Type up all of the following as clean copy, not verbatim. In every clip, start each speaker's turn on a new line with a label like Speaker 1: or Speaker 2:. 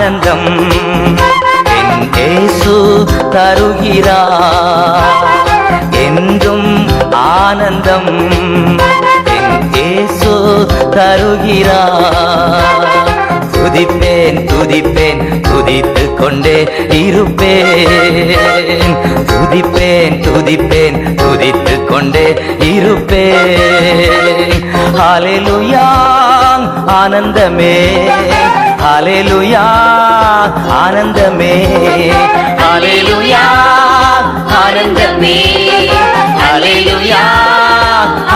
Speaker 1: ஆனந்தம் என் இயேசு தருகிறார். என்றும் ஆனந்தம் என் இயேசு தருகிறார். துதிப்பேன் துதிப்பேன் துதித்துக் கொண்டே இருப்பேன். துதிப்பேன் துதிப்பேன் துதித்துக் கொண்டே இருப்பேன். ஹல்லேலூயா ஆனந்தமே, ஹல்லேலூயா ஆனந்தமே, ஹல்லேலூயா ஆனந்தமே, ஹல்லேலூயா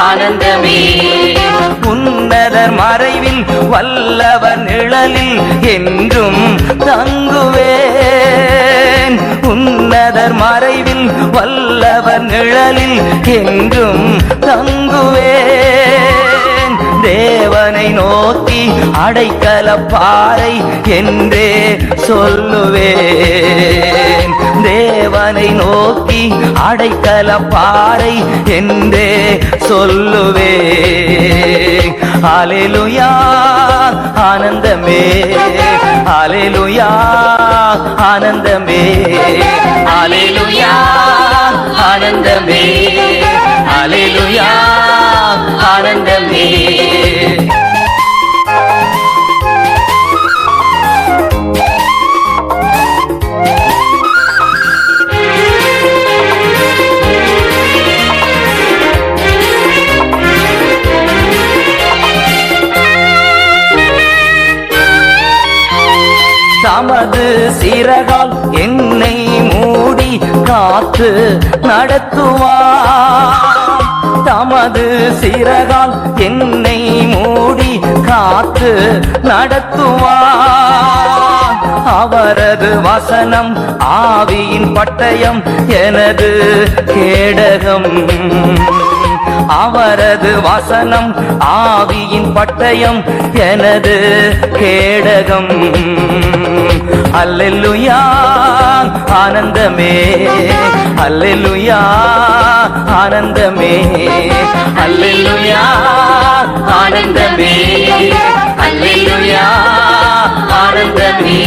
Speaker 1: ஆனந்தமே. உன்னதர் மறைவில் வல்லவர் நிழலில் என்றும் தங்குவேன். உன்னதர் மறைவில் வல்லவர் நிழலில் என்றும் தங்குவேன். தேவனை நோக்கி அடைக்கல பாறை என்றே சொல்லுவேன். தேவனை நோக்கி அடைக்கல பாறை என்றே சொல்லுவேன். ஹல்லேலூயா ஆனந்தமே, ஹல்லேலூயா ஆனந்தமே, ஹல்லேலூயா ஆனந்தமே, ஹல்லேலூயா ஆனந்தமே. தமது சிறகால் என்னை மூடி காத்து நடத்துவார். தமது சிறகால் என்னை மூடி காத்து நடத்துவார். அவரது வசனம் ஆவியின் பட்டயம் எனது கேடகம். அவரது வசனம் ஆவியின் பட்டயம் எனது கேடகம். அல்லேலூயா ஆனந்தமே, அல்லேலூயா ஆனந்தமே, அல்லேலூயா ஆனந்தமே, அல்லேலூயா ஆனந்தமே.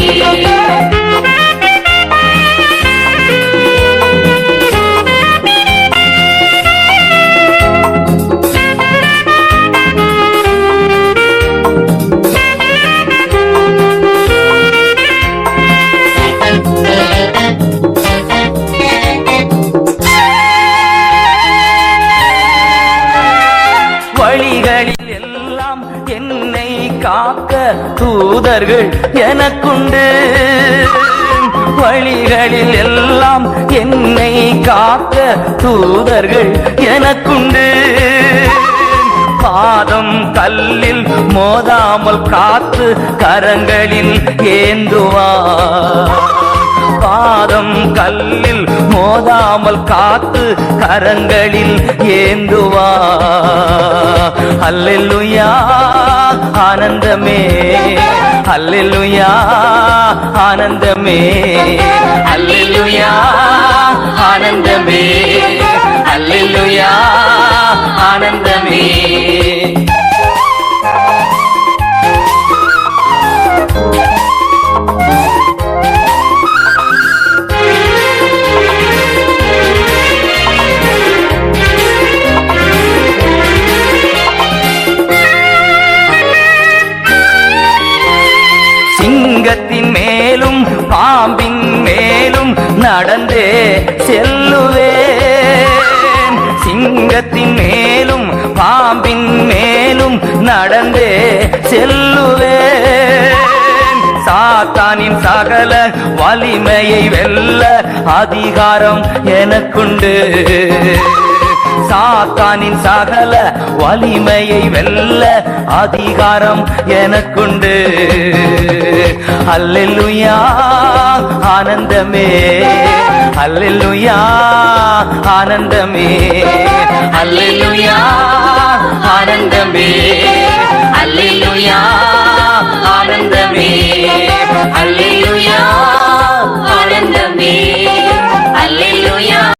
Speaker 1: வழிகளில் எல்லாம் என்னை காக்க தூதர்கள் எனக்குண்டு. வழிகளில் எல்லாம் என்னை காக்க தூதர்கள் எனக்குண்டு. பாதம் கல்லில் மோதாமல் காத்து கரங்களில் ஏந்துவார். பாதம் கல்லில் மோதாமல் காத்து கரங்களில் ஏந்துவார். அல்லேலூயா ஆனந்தமே, அல்லேலூயா ஆனந்தமே, அல்லேலூயா ஆனந்தமே, அல்லேலூயா ஆனந்தமே. சிங்கத்தின் மேலும் பாம்பின் மேலும் நடந்தே செல்லுவேன். சிங்கத்தின் மேலும் பாம்பின் மேலும் நடந்தே செல்லுவேன். சாத்தானின் சகல வலிமையை வெல்ல அதிகாரம் எனக்குண்டு. சாத்தானின் சகல வலிமையை வெல்ல அதிகாரம் எனக்குண்டு. அல்லேலூயா ஆனந்தமே, அல்லேலூயா ஆனந்தமே, அல்லேலூயா ஆனந்தமே, அல்லேலூயா ஆனந்தமே, அல்லேலூயா ஆனந்தமே, அல்லேலூயா.